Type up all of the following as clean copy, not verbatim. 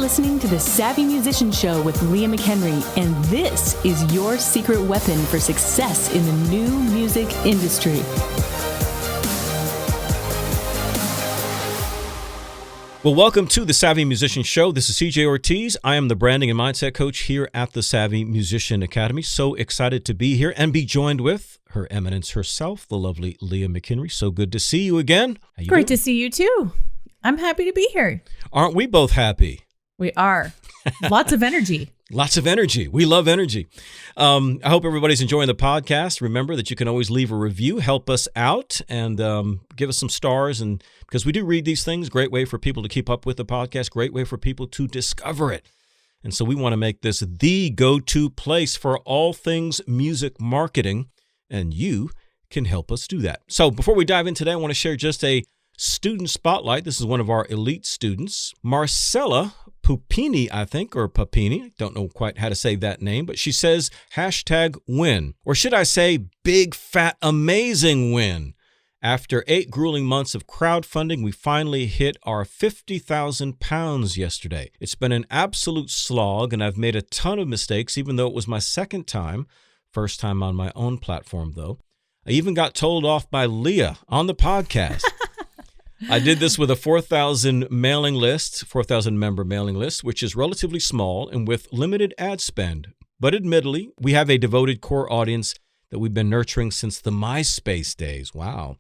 listening to the Savvy Musician Show with Leah McHenry, and this is your secret weapon for success in the new music industry. Well, welcome to the Savvy Musician Show. This is C.J. Ortiz. I am the branding and mindset coach here at the Savvy Musician Academy. So excited to be here and be joined with Her Eminence herself, the lovely Leah McHenry. So good to see you again. How you Great doing? to see you too. I'm happy to be here. Aren't we both happy? We are. Lots of energy. Lots of energy. We love energy. I hope everybody's enjoying the podcast. Remember that you can always leave a review, help us out, and give us some stars. And because we do read these things, great way for people to keep up with the podcast, great way for people to discover it. And so we want to make this the go-to place for all things music marketing, and you can help us do that. So before we dive in today, I want to share just a student spotlight. This is one of our elite students, Marcella Pupini, I think, or Papini. Don't know quite how to say that name, but she says #win, or should I say big, fat, amazing win. After 8 grueling months of crowdfunding, we finally hit our 50,000 pounds yesterday. It's been an absolute slog, and I've made a ton of mistakes, even though it was my second time, first time on my own platform, though. I even got told off by Leah on the podcast. I did this with a 4,000 mailing list, 4,000 member mailing list, which is relatively small and with limited ad spend. But admittedly, we have a devoted core audience that we've been nurturing since the MySpace days. Wow.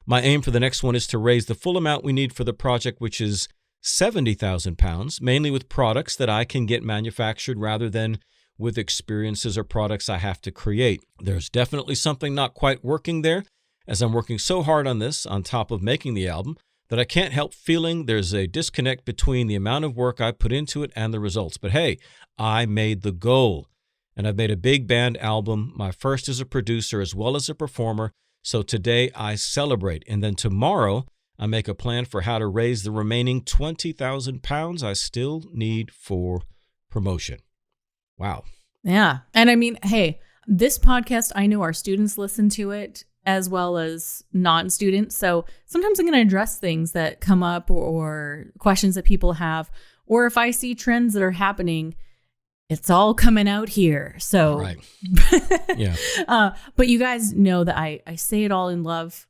My aim for the next one is to raise the full amount we need for the project, which is 70,000 pounds, mainly with products that I can get manufactured rather than with experiences or products I have to create. There's definitely something not quite working there, as I'm working so hard on this on top of making the album that I can't help feeling there's a disconnect between the amount of work I put into it and the results. But hey, I made the goal, and I've made a big band album, my first as a producer as well as a performer. So today I celebrate, and then tomorrow I make a plan for how to raise the remaining 20,000 pounds I still need for promotion. Wow. Yeah. And I mean, hey, this podcast, I know our students listen to it as well as non-students. So sometimes I'm going to address things that come up or questions that people have, or if I see trends that are happening, it's all coming out here. So, right. Yeah. But you guys know that I say it all in love.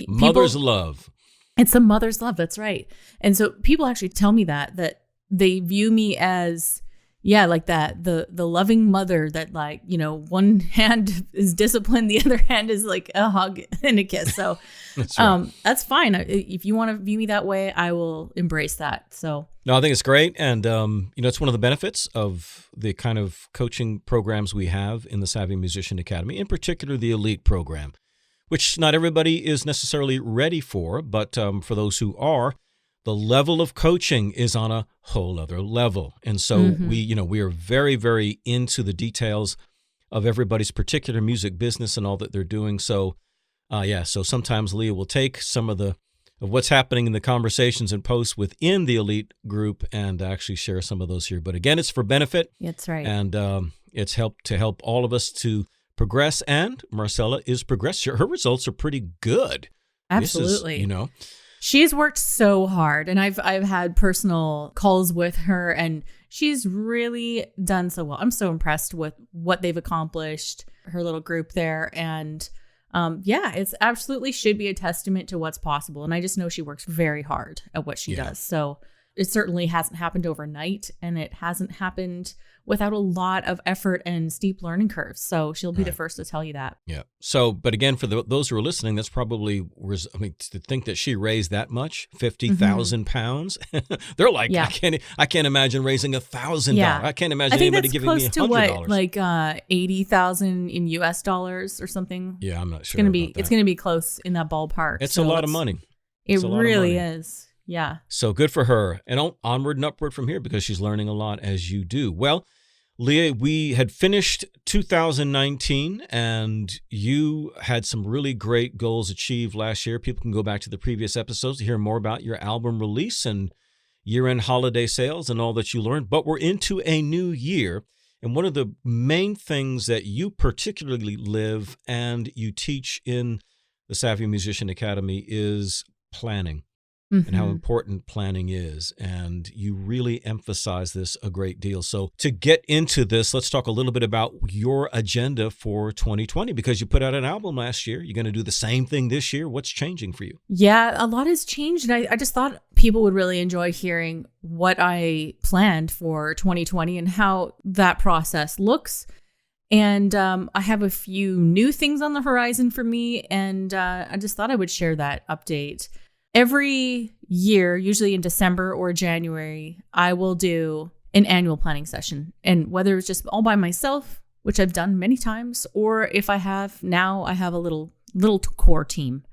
Mother's love. It's a mother's love. That's right. And so people actually tell me that they view me as, yeah, like that, the loving mother that, like, you know, one hand is disciplined, the other hand is like a hug and a kiss. So that's, right. That's fine. If you want to view me that way, I will embrace that. So no, I think it's great. And, it's one of the benefits of the kind of coaching programs we have in the Savvy Musician Academy, in particular the Elite program, which not everybody is necessarily ready for, but for those who are, the level of coaching is on a whole other level. And so we are very, very into the details of everybody's particular music business and all that they're doing. So, so sometimes Leah will take some of what's happening in the conversations and posts within the Elite group and actually share some of those here. But again, it's for benefit. That's right. And it's to help all of us to progress. And Marcella is progressing. Her results are pretty good. Absolutely. This is, she's worked so hard, and I've had personal calls with her, and she's really done so well. I'm so impressed with what they've accomplished, her little group there. And it's absolutely should be a testament to what's possible. And I just know she works very hard at what she does. So it certainly hasn't happened overnight, and it hasn't happened without a lot of effort and steep learning curves. So she'll be the first to tell you that. Yeah. So, but again, for those who are listening, that's probably, to think that she raised that much, 50,000 pounds, they're like, I can't imagine raising $1,000. I can't imagine anybody giving me $100. To what, like 80,000 in US dollars or something? Yeah, I'm not sure. It's going to be close in that ballpark. It's a lot of money. It really is. Yeah. So good for her. And onward and upward from here, because she's learning a lot as you do. Well, Leah, we had finished 2019 and you had some really great goals achieved last year. People can go back to the previous episodes to hear more about your album release and year-end holiday sales and all that you learned. But we're into a new year. And one of the main things that you particularly live and you teach in the Savvy Musician Academy is planning. and how important planning is. And you really emphasize this a great deal. So to get into this, let's talk a little bit about your agenda for 2020, because you put out an album last year. You're going to do the same thing this year. What's changing for you? Yeah, a lot has changed. And I just thought people would really enjoy hearing what I planned for 2020 and how that process looks. And I have a few new things on the horizon for me. And I just thought I would share that update. Every year, usually in December or January, I will do an annual planning session. And whether it's just all by myself, which I've done many times, or if I have a little core team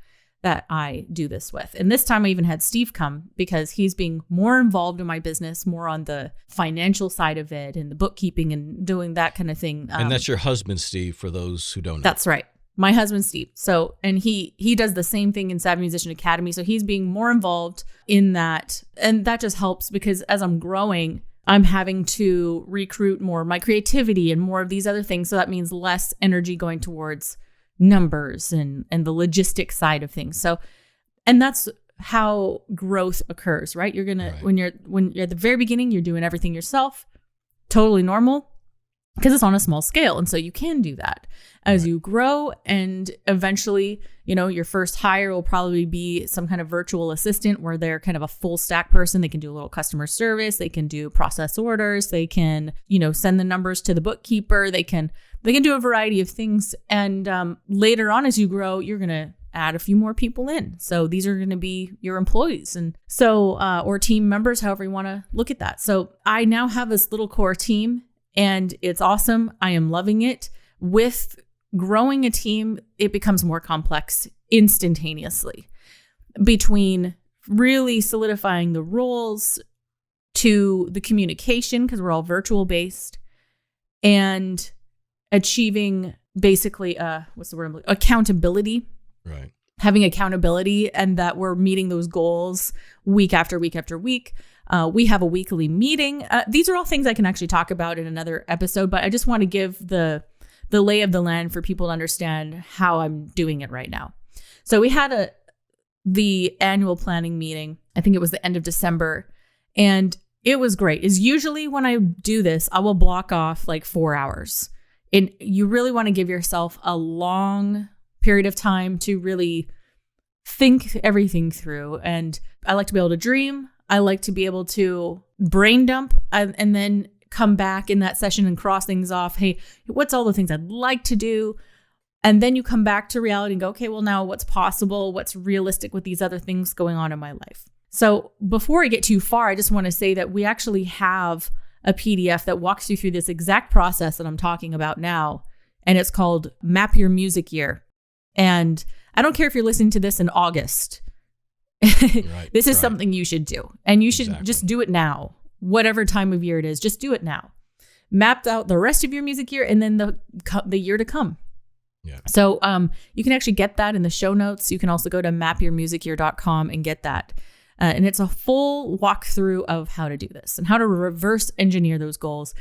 that I do this with. And this time I even had Steve come because he's being more involved in my business, more on the financial side of it and the bookkeeping and doing that kind of thing. And that's your husband, Steve, for those who don't know. That's right. My husband, Steve. So, and he does the same thing in Savvy Musician Academy. So he's being more involved in that. And that just helps because as I'm growing, I'm having to recruit more of my creativity and more of these other things. So that means less energy going towards numbers and the logistic side of things. So, and that's how growth occurs, right? You're going to, when you're at the very beginning, you're doing everything yourself, totally normal. Because it's on a small scale. And so you can do that as you grow. And eventually, your first hire will probably be some kind of virtual assistant where they're kind of a full stack person. They can do a little customer service. They can do process orders. They can, send the numbers to the bookkeeper. They can do a variety of things. And later on, as you grow, you're going to add a few more people in. So these are going to be your employees. And so, or team members, however you want to look at that. So I now have this little core team. And it's awesome. I am loving it. With growing a team, it becomes more complex instantaneously between really solidifying the roles to the communication, because we're all virtual based, and achieving basically, accountability. Right. Having accountability and that we're meeting those goals week after week after week. We have a weekly meeting. These are all things I can actually talk about in another episode, but I just want to give the lay of the land for people to understand how I'm doing it right now. So we had the annual planning meeting. I think it was the end of December, and it was great. Is usually when I do this, I will block off like 4 hours, and you really want to give yourself a long period of time to really think everything through. And I like to be able to dream. I like to be able to brain dump and then come back in that session and cross things off. Hey, what's all the things I'd like to do? And then you come back to reality and go, okay, well, now what's possible? What's realistic with these other things going on in my life? So before I get too far, I just want to say that we actually have a PDF that walks you through this exact process that I'm talking about now. And it's called Map Your Music Year. And I don't care if you're listening to this in August. This is something you should do. And you should just do it now. Whatever time of year it is, just do it now. Mapped out the rest of your music year and then the year to come. Yeah. So you can actually get that in the show notes. You can also go to mapyourmusicyear.com and get that. And it's a full walkthrough of how to do this and how to reverse engineer those goals.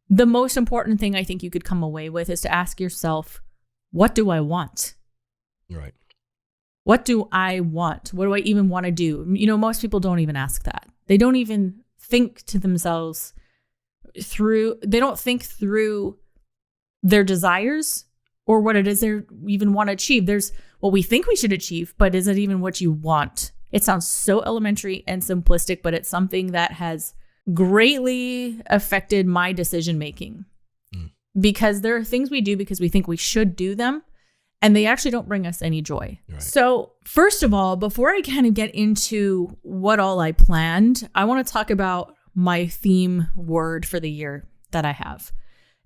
The most important thing I think you could come away with is to ask yourself, what do I want? Right. What do I want? What do I even want to do? Most people don't even ask that. They don't even think to themselves they don't think through their desires or what it is they even want to achieve. There's what we think we should achieve, but is it even what you want? It sounds so elementary and simplistic, but it's something that has greatly affected my decision-making because there are things we do because we think we should do them. And they actually don't bring us any joy. Right. So first of all, before I kind of get into what all I planned, I want to talk about my theme word for the year that I have.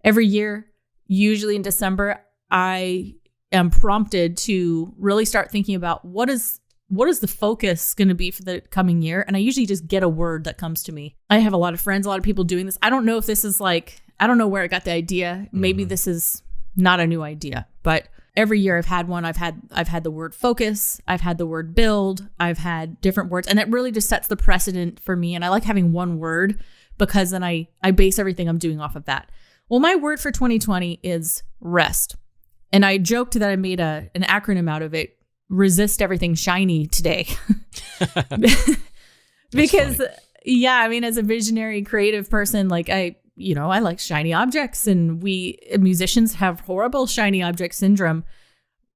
Every year, usually in December, I am prompted to really start thinking about what is the focus going to be for the coming year. And I usually just get a word that comes to me. I have a lot of friends, a lot of people doing this. I don't know if this is I don't know where I got the idea. Maybe this is not a new idea, but every year I've had one. I've had the word focus. I've had the word build. I've had different words. And it really just sets the precedent for me. And I like having one word because then I base everything I'm doing off of that. Well, my word for 2020 is rest. And I joked that I made an acronym out of it, resist everything shiny today. Because, yeah, I mean, as a visionary creative person, like I like shiny objects, and we musicians have horrible shiny object syndrome.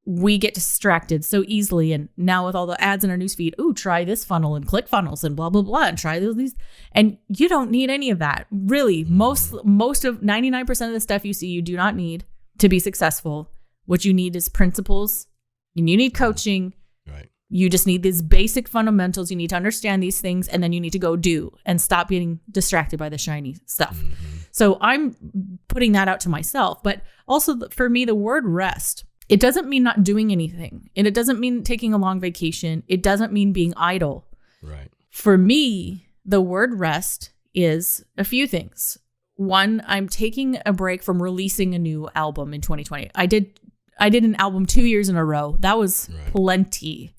We get distracted so easily. And now with all the ads in our newsfeed, try this funnel and click funnels and blah, blah, blah, and try these. And you don't need any of that. Really, most of 99% of the stuff you see, you do not need to be successful. What you need is principles, and you need coaching. Right. You just need these basic fundamentals. You need to understand these things, and then you need to go do and stop getting distracted by the shiny stuff. So I'm putting that out to myself. But also for me, the word rest, it doesn't mean not doing anything. And it doesn't mean taking a long vacation. It doesn't mean being idle. Right. For me, the word rest is a few things. One, I'm taking a break from releasing a new album in 2020. I did an album 2 years in a row. That was plenty.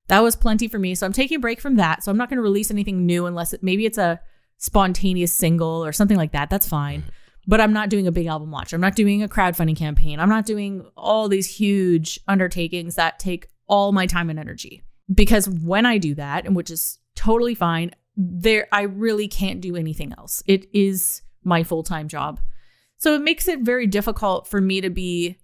That was plenty for me. So I'm taking a break from that. So I'm not going to release anything new unless maybe it's a spontaneous single or something like that. That's fine. Right. But I'm not doing a big album launch. I'm not doing a crowdfunding campaign. I'm not doing all these huge undertakings that take all my time and energy. Because when I do that, and which is totally fine, I really can't do anything else. It is my full-time job. So it makes it very difficult for me to be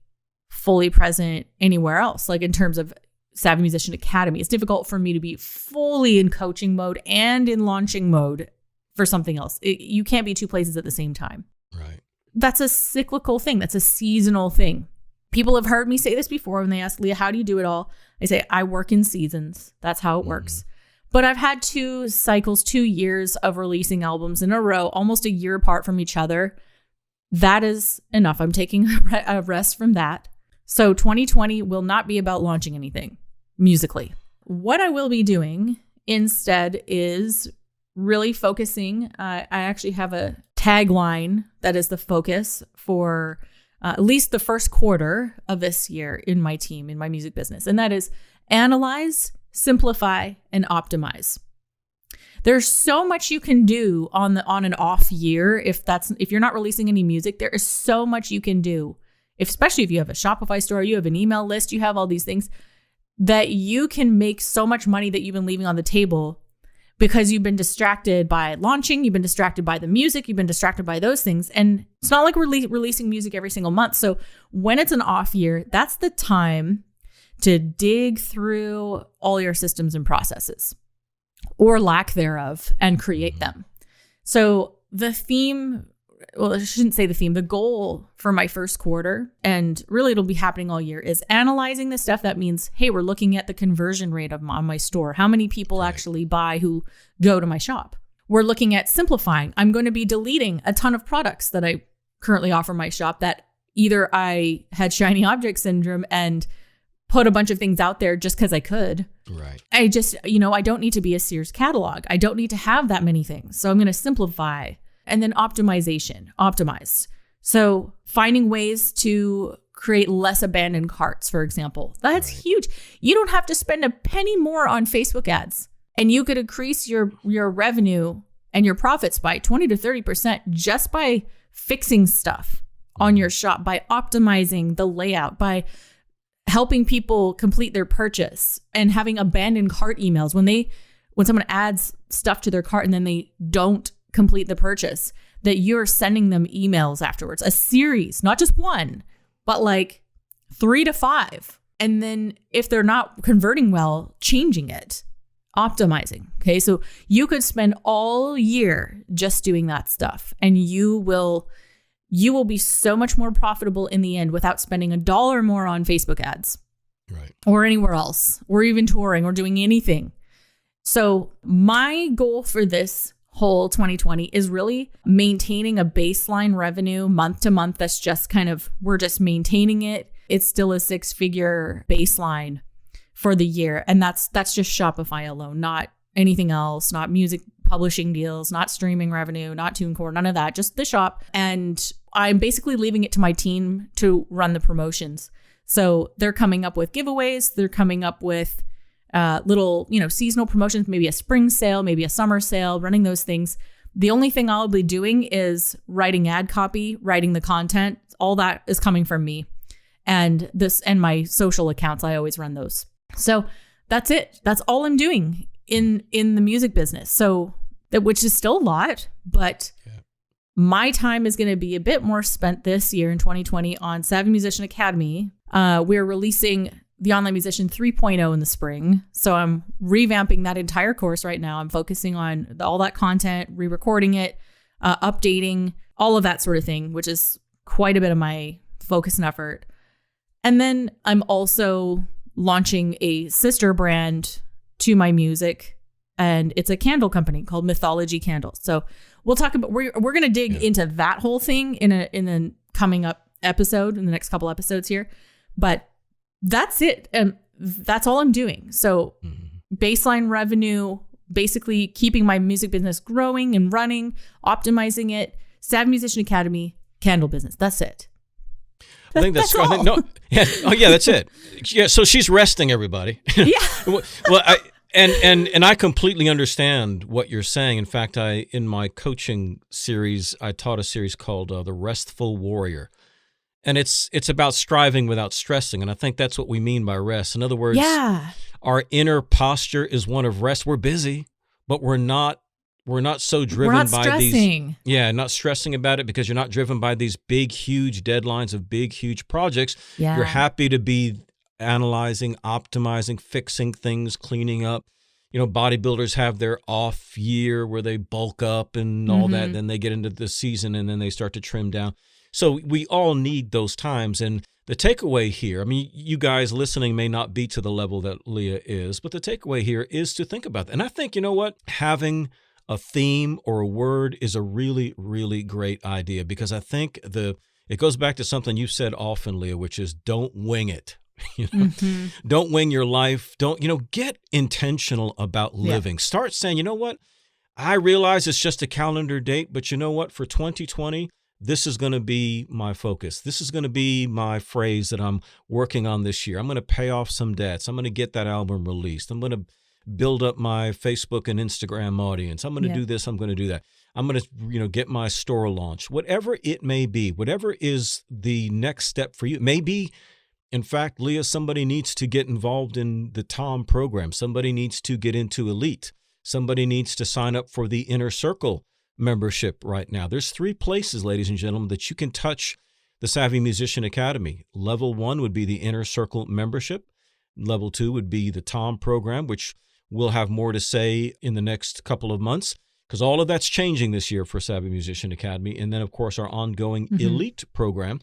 fully present anywhere else. Like in terms of Savvy Musician Academy, it's difficult for me to be fully in coaching mode and in launching mode for something else. You can't be two places at the same time. Right. That's a cyclical thing. That's a seasonal thing. People have heard me say this before when they ask, Leah, how do you do it all? I say, I work in seasons. That's how it works. But I've had 2 years of releasing albums in a row, almost a year apart from each other. That is enough. I'm taking a rest from that. So 2020 will not be about launching anything musically. What I will be doing instead is really focusing. I actually have a tagline that is the focus for at least the first quarter of this year in my team, in my music business. And that is analyze, simplify, and optimize. There's so much you can do on an off year. If you're not releasing any music, there is so much you can do. Especially if you have a Shopify store, you have an email list, you have all these things that you can make so much money that you've been leaving on the table because you've been distracted by launching, you've been distracted by the music, you've been distracted by those things. And it's not like we're releasing music every single month. So when it's an off year, that's the time to dig through all your systems and processes or lack thereof and create them. So the theme, well, I shouldn't say the theme, the goal for my first quarter, and really it'll be happening all year, is analyzing the stuff that means, hey, we're looking at the conversion rate on my store. How many people actually buy who go to my shop? We're looking at simplifying. I'm going to be deleting a ton of products that I currently offer my shop that either I had shiny object syndrome and put a bunch of things out there just because I could. Right. I just, I don't need to be a Sears catalog. I don't need to have that many things. So I'm going to simplify. And then optimize. So finding ways to create less abandoned carts, for example. That's huge. You don't have to spend a penny more on Facebook ads, and you could increase your revenue and your profits by 20 to 30% just by fixing stuff on your shop, by optimizing the layout, by helping people complete their purchase and having abandoned cart emails when someone adds stuff to their cart and then they don't complete the purchase, that you're sending them emails afterwards, a series, not just one, but like 3 to 5. And then if they're not converting well, changing it, optimizing. Okay. So you could spend all year just doing that stuff, and you will be so much more profitable in the end without spending $1 more on Facebook ads, right, or anywhere else, or even touring or doing anything. So my goal for this whole 2020 is really maintaining a baseline revenue month to month. That's just we're just maintaining it. It's still a 6-figure baseline for the year. And that's just Shopify alone, not anything else, not music publishing deals, not streaming revenue, not TuneCore, none of that, just the shop. And I'm basically leaving it to my team to run the promotions. So they're coming up with giveaways. They're coming up with little, seasonal promotions, maybe a spring sale, maybe a summer sale, running those things. The only thing I'll be doing is writing ad copy, writing the content. All that is coming from me. And my social accounts, I always run those. So that's it. That's all I'm doing in the music business. So that, which is still a lot, but my time is going to be a bit more spent this year in 2020 on Savvy Musician Academy. We're releasing the Online Musician 3.0 in the spring. So I'm revamping that entire course right now. I'm focusing on all that content, re-recording it, updating, all of that sort of thing, which is quite a bit of my focus and effort. And then I'm also launching a sister brand to my music, and it's a candle company called Mythology Candles. So we'll talk about, we're going to dig into that whole thing in a coming up episode, in the next couple episodes here. But that's it. And that's all I'm doing. So baseline revenue, basically keeping my music business growing and running, optimizing it, Savvy Musician Academy, candle business. That's it. I think that's I think, no. Yeah. Oh, yeah, that's it. Yeah. So she's resting everybody. Yeah. Well, and I completely understand what you're saying. In fact, in my coaching series, I taught a series called The Restful Warrior. And it's about striving without stressing. And I think that's what we mean by rest. In other words, our inner posture is one of rest. We're busy, but we're not so driven by stressing. Not stressing about it, because you're not driven by these big, huge deadlines of big, huge projects. Yeah. You're happy to be analyzing, optimizing, fixing things, cleaning up. Bodybuilders have their off year where they bulk up and all that. Then they get into the season and then they start to trim down. So we all need those times. And the takeaway here, I mean, you guys listening may not be to the level that Leah is, but the takeaway here is to think about that. And I think, you know what? Having a theme or a word is a really, really great idea, because I think it goes back to something you've said often, Leah, which is don't wing it. Don't wing your life. Don't, get intentional about living. Start saying, you know what? I realize it's just a calendar date, but you know what? For 2020, this is going to be my focus. This is going to be my phrase that I'm working on this year. I'm going to pay off some debts. I'm going to get that album released. I'm going to build up my Facebook and Instagram audience. I'm going to do this. I'm going to do that. I'm going to, get my store launched. Whatever it may be, whatever is the next step for you. Maybe, in fact, Leah, somebody needs to get involved in the TOM program. Somebody needs to get into Elite. Somebody needs to sign up for the Inner Circle membership right now. There's 3 places, ladies and gentlemen, that you can touch the Savvy Musician Academy. Level 1 would be the Inner Circle membership. Level 2 would be the TOM program, which we'll have more to say in the next couple of months, because all of that's changing this year for Savvy Musician Academy. And then, of course, our ongoing Elite program.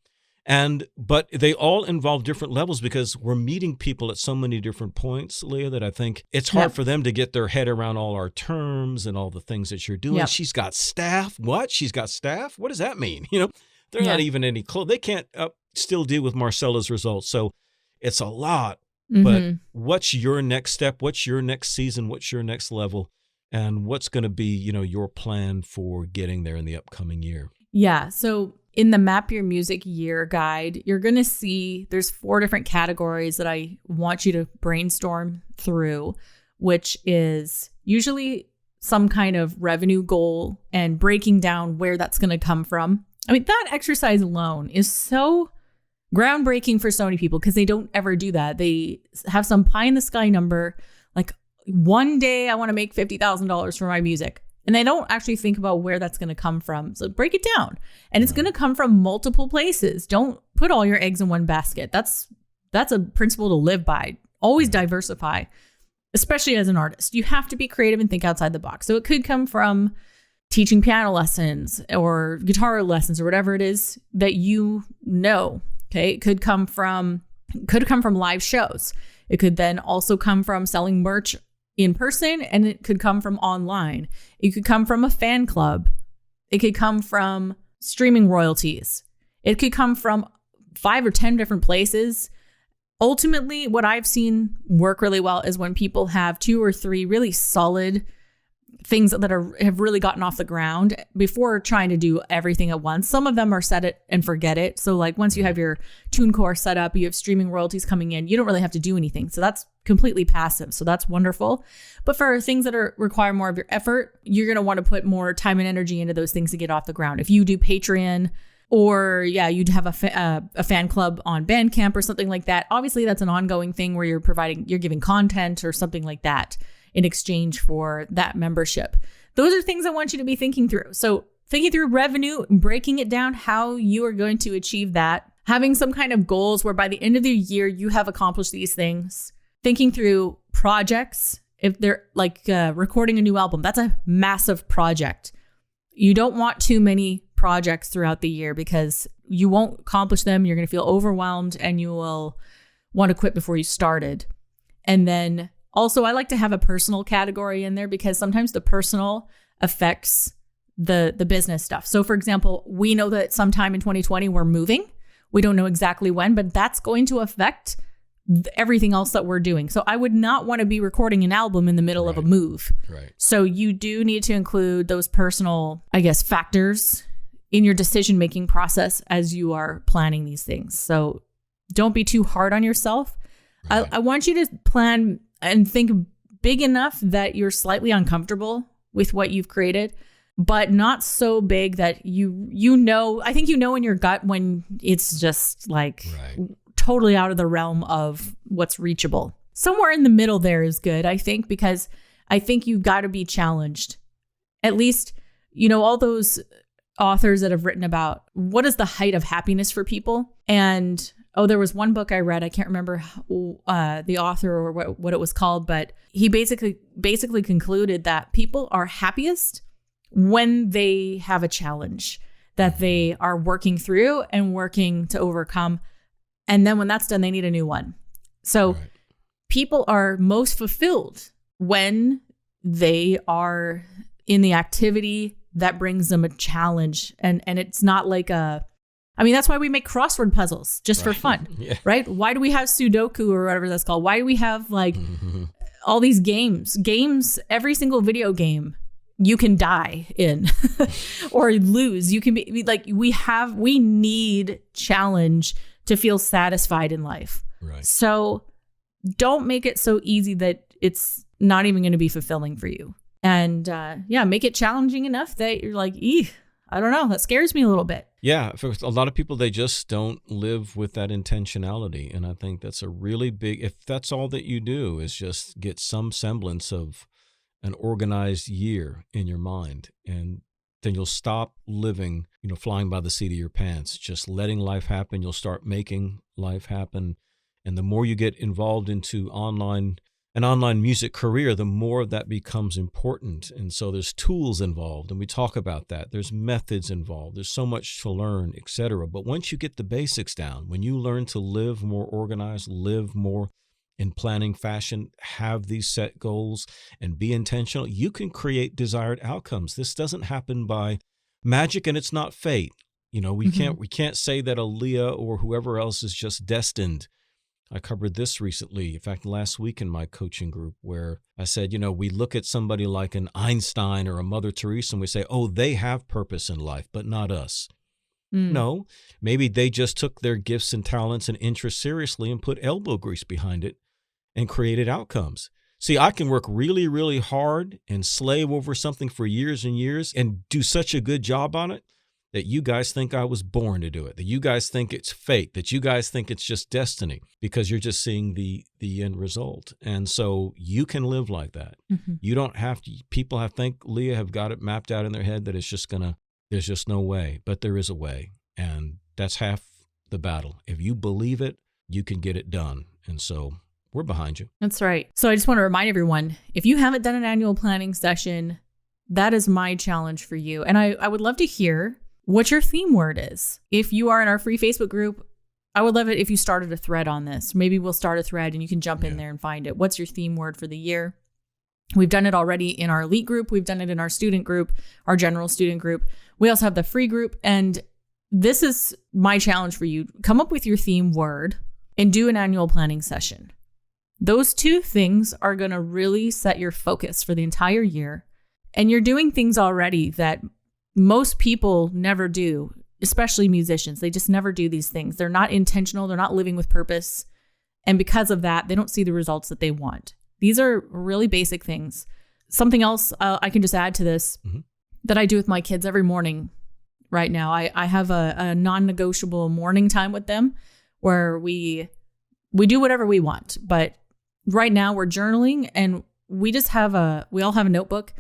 But they all involve different levels, because we're meeting people at so many different points, Leah, that I think it's hard for them to get their head around all our terms and all the things that you're doing. She's got staff. What? She's got staff? What does that mean? They're not even any close. They can't still deal with Marcella's results. So it's a lot. But what's your next step? What's your next season? What's your next level? And what's going to be, your plan for getting there in the upcoming year? Yeah. So in the Map Your Music Year guide, you're going to see there's 4 different categories that I want you to brainstorm through, which is usually some kind of revenue goal and breaking down where that's going to come from. I mean, that exercise alone is so groundbreaking for so many people, because they don't ever do that. They have some pie in the sky number, like one day I want to make $50,000 for my music. And they don't actually think about where that's going to come from. So break it down. And it's going to come from multiple places. Don't put all your eggs in one basket. That's a principle to live by. Always diversify, especially as an artist. You have to be creative and think outside the box. So it could come from teaching piano lessons or guitar lessons or whatever it is that you know. Okay. It could come from live shows. It could then also come from selling merch in person, and it could come from online. It could come from a fan club. It could come from streaming royalties. It could come from 5 or 10 different places. Ultimately, what I've seen work really well is when people have 2 or 3 really solid things that have really gotten off the ground before trying to do everything at once. Some of them are set it and forget it. So like once you have your TuneCore set up, you have streaming royalties coming in, you don't really have to do anything. So that's completely passive. So that's wonderful. But for things that require more of your effort, you're going to want to put more time and energy into those things to get off the ground. If you do Patreon, or you'd have a fan club on Bandcamp or something like that, obviously that's an ongoing thing where you're giving content or something like that. in exchange for that membership. Those are things I want you to be thinking through. So thinking through revenue, breaking it down, how you are going to achieve that, having some kind of goals where by the end of the year, you have accomplished these things, thinking through projects. If they're like recording a new album, that's a massive project. You don't want too many projects throughout the year because you won't accomplish them. You're going to feel overwhelmed and you will want to quit before you started. And then also, I like to have a personal category in there because sometimes the personal affects the business stuff. So for example, we know that sometime in 2020, we're moving. We don't know exactly when, but that's going to affect everything else that we're doing. So I would not want to be recording an album in the middle of a move. Right. So you do need to include those personal, I guess, factors in your decision-making process as you are planning these things. So don't be too hard on yourself. Right. I want you to plan and think big enough that you're slightly uncomfortable with what you've created, but not so big that you know, I think you know in your gut when it's just like totally out of the realm of what's reachable. Somewhere in the middle there is good, I think, because I think you've got to be challenged. At least, you know, all those authors that have written about what is the height of happiness for people. And there was one book I read, I can't remember the author or what it was called, but he basically concluded that people are happiest when they have a challenge that they are working through and working to overcome. And then when that's done, they need a new one. So people are most fulfilled when they are in the activity that brings them a challenge. And it's not like that's why we make crossword puzzles just for fun, right? Why do we have Sudoku or whatever that's called? Why do we have like all these games? Every single video game you can die in or lose. You can be like, we need challenge to feel satisfied in life. Right. So don't make it so easy that it's not even going to be fulfilling for you. And make it challenging enough that you're like, I don't know, that scares me a little bit. Yeah, for a lot of people, they just don't live with that intentionality. And I think that's a really big, if that's all that you do is just get some semblance of an organized year in your mind, and then you'll stop living, flying by the seat of your pants, just letting life happen. You'll start making life happen. And the more you get involved into an online music career, the more that becomes important. And so there's tools involved, and we talk about that. There's methods involved. There's so much to learn, etc. But once you get the basics down, when you learn to live more organized, live more in planning fashion, have these set goals and be intentional, you can create desired outcomes. This doesn't happen by magic, and it's not fate. We can't say that a Leah or whoever else is just destined. I covered this recently, in fact, last week in my coaching group, where I said, we look at somebody like an Einstein or a Mother Teresa and we say, oh, they have purpose in life, but not us. No, maybe they just took their gifts and talents and interests seriously and put elbow grease behind it and created outcomes. See, I can work really, really hard and slave over something for years and years and do such a good job on it that you guys think I was born to do it, that you guys think it's fate, that you guys think it's just destiny, because you're just seeing the end result. And so you can live like that. You don't have to, people Leah have got it mapped out in their head that there's just no way, but there is a way. And that's half the battle. If you believe it, you can get it done. And so we're behind you. That's right. So I just want to remind everyone, if you haven't done an annual planning session, that is my challenge for you. And I would love to hear what your theme word is. If you are in our free Facebook group, I would love it if you started a thread on this. Maybe we'll start a thread and you can jump in there and find it. What's your theme word for the year? We've done it already in our elite group. We've done it in our student group, our general student group. We also have the free group. And this is my challenge for you. Come up with your theme word and do an annual planning session. Those two things are going to really set your focus for the entire year. And you're doing things already that most people never do, especially musicians. They just never do these things. They're not intentional. They're not living with purpose. And because of that, they don't see the results that they want. These are really basic things. Something else I can just add to this that I do with my kids every morning right now. I have a non-negotiable morning time with them where we do whatever we want. But right now we're journaling, and we all have a notebook.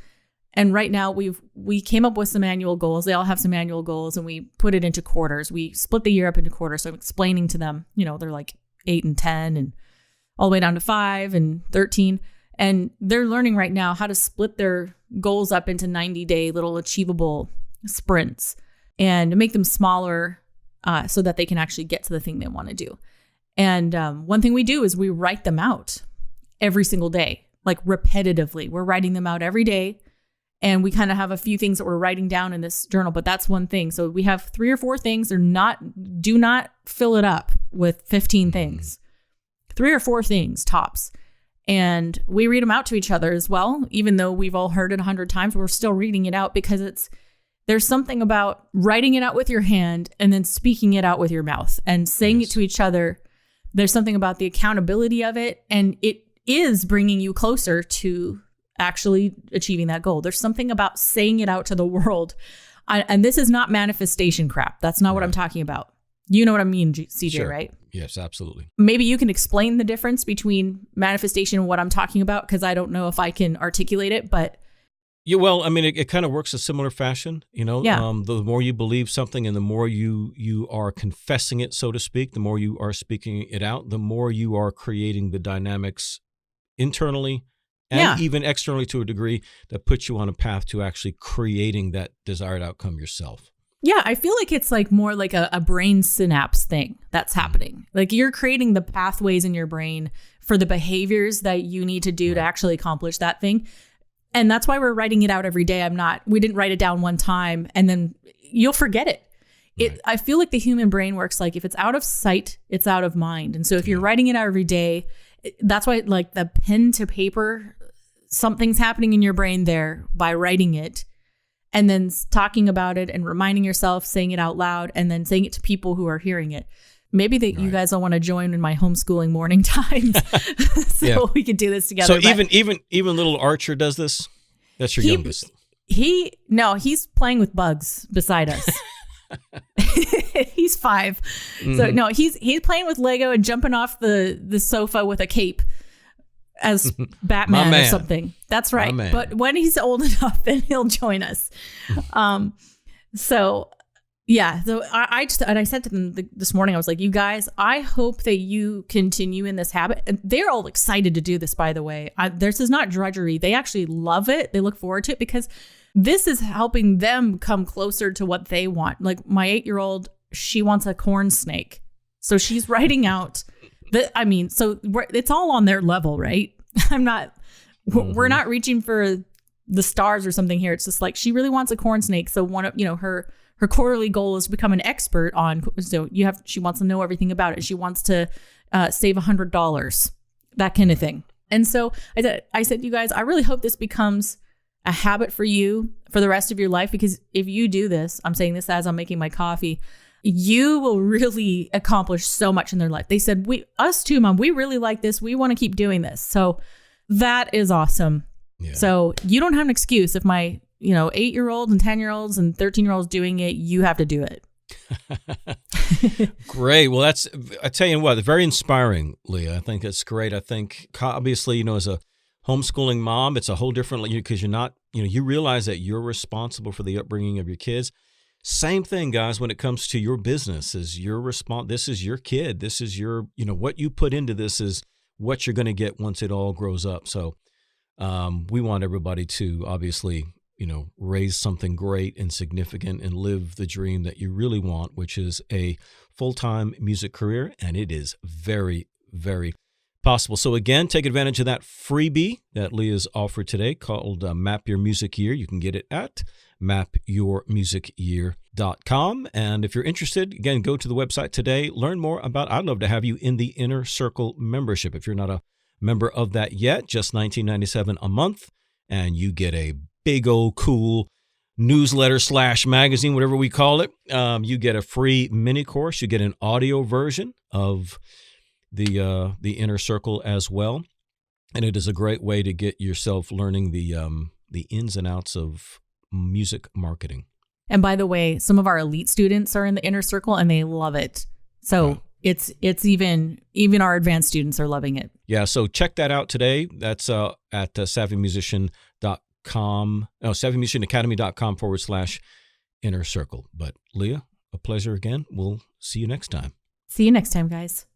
And right now we came up with some annual goals. They all have some annual goals, and we put it into quarters. We split the year up into quarters. So I'm explaining to them, they're like 8 and 10 and all the way down to 5 and 13. And they're learning right now how to split their goals up into 90-day little achievable sprints and make them smaller so that they can actually get to the thing they want to do. And one thing we do is we write them out every single day, like repetitively. We're writing them out every day. And we kind of have a few things that we're writing down in this journal, but that's one thing. So we have 3 or 4 things. Do not fill it up with 15 things. 3 or 4 things tops. And we read them out to each other as well. Even though we've all heard it 100 times, we're still reading it out because there's something about writing it out with your hand and then speaking it out with your mouth and saying it to each other. There's something about the accountability of it, and it is bringing you closer to actually achieving that goal. There's something about saying it out to the world. And this is not manifestation crap. That's not what I'm talking about. You know what I mean, CJ, Sure. right? Yes, absolutely. Maybe you can explain the difference between manifestation and what I'm talking about, because I don't know if I can articulate it, but Yeah, well, I mean, it kind of works a similar fashion, Yeah. The more you believe something and the more you are confessing it, so to speak, the more you are speaking it out, the more you are creating the dynamics internally and even externally to a degree that puts you on a path to actually creating that desired outcome yourself. Yeah, I feel like it's like more like a brain synapse thing that's happening. Like you're creating the pathways in your brain for the behaviors that you need to do to actually accomplish that thing. And that's why we're writing it out every day. We didn't write it down one time and then you'll forget it. I feel like the human brain works like if it's out of sight, it's out of mind. And so if you're writing it out every day, that's why like the pen to paper, something's happening in your brain there by writing it and then talking about it and reminding yourself, saying it out loud, and then saying it to people who are hearing it. Maybe that you guys will want to join in my homeschooling morning times so we could do this together. So even little Archer does this? That's your youngest. He's playing with bugs beside us. He's 5. So no, he's playing with Lego and jumping off the sofa with a cape as Batman or something. That's right. But when he's old enough, then he'll join us. So I said to them this morning, I was like, you guys, I hope that you continue in this habit. And they're all excited to do this, by the way. This is not drudgery. They actually love it. They look forward to it because this is helping them come closer to what they want. Like my 8-year-old, she wants a corn snake. So she's writing out it's all on their level, right? We're not reaching for the stars or something here. It's just like, she really wants a corn snake. So one of, her quarterly goal is to become an expert on, she wants to know everything about it. She wants to save $100, that kind of thing. And so I said, you guys, I really hope this becomes a habit for you for the rest of your life, because if you do this, I'm saying this as I'm making my coffee, you will really accomplish so much in their life. They said, us too, Mom, we really like this. We want to keep doing this. So that is awesome. Yeah. So you don't have an excuse. If my 8-year-old and 10-year-olds and 13-year-olds doing it, you have to do it. Great. Well, I tell you what, very inspiring, Leah. I think that's great. I think obviously, as a homeschooling mom, it's a whole different, because you're not, you realize that you're responsible for the upbringing of your kids. Same thing, guys, when it comes to your business, is your this is your kid. This is your, what you put into this is what you're going to get once it all grows up. So we want everybody to obviously, raise something great and significant and live the dream that you really want, which is a full-time music career. And it is very, very possible. So again, take advantage of that freebie that Leah's offered today called Map Your Music Year. You can get it at mapyourmusicyear.com. And if you're interested, again, go to the website today, learn more about, I'd love to have you in the Inner Circle membership. If you're not a member of that yet, just $19.97 a month, and you get a big old cool newsletter / magazine, whatever we call it. You get a free mini course. You get an audio version of the Inner Circle as well. And it is a great way to get yourself learning the ins and outs of music marketing. And by the way, some of our elite students are in the Inner Circle and they love it. So it's even our advanced students are loving it. Yeah, so check that out today. That's at savvymusician.com, savvymusicianacademy.com/inner circle. But Leah, a pleasure again. We'll see you next time. See you next time, guys.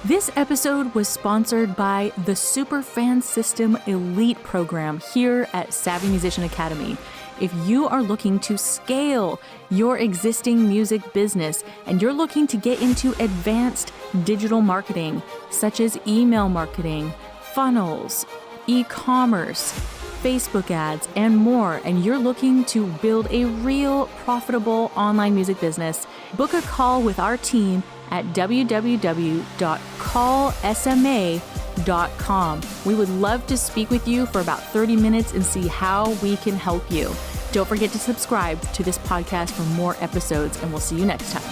This episode was sponsored by the Superfan System Elite program here at Savvy Musician Academy. If you are looking to scale your existing music business and you're looking to get into advanced digital marketing, such as email marketing, funnels, e-commerce, Facebook ads, and more, and you're looking to build a real profitable online music business, book a call with our team at www.callsma.com. We would love to speak with you for about 30 minutes and see how we can help you. Don't forget to subscribe to this podcast for more episodes, and we'll see you next time.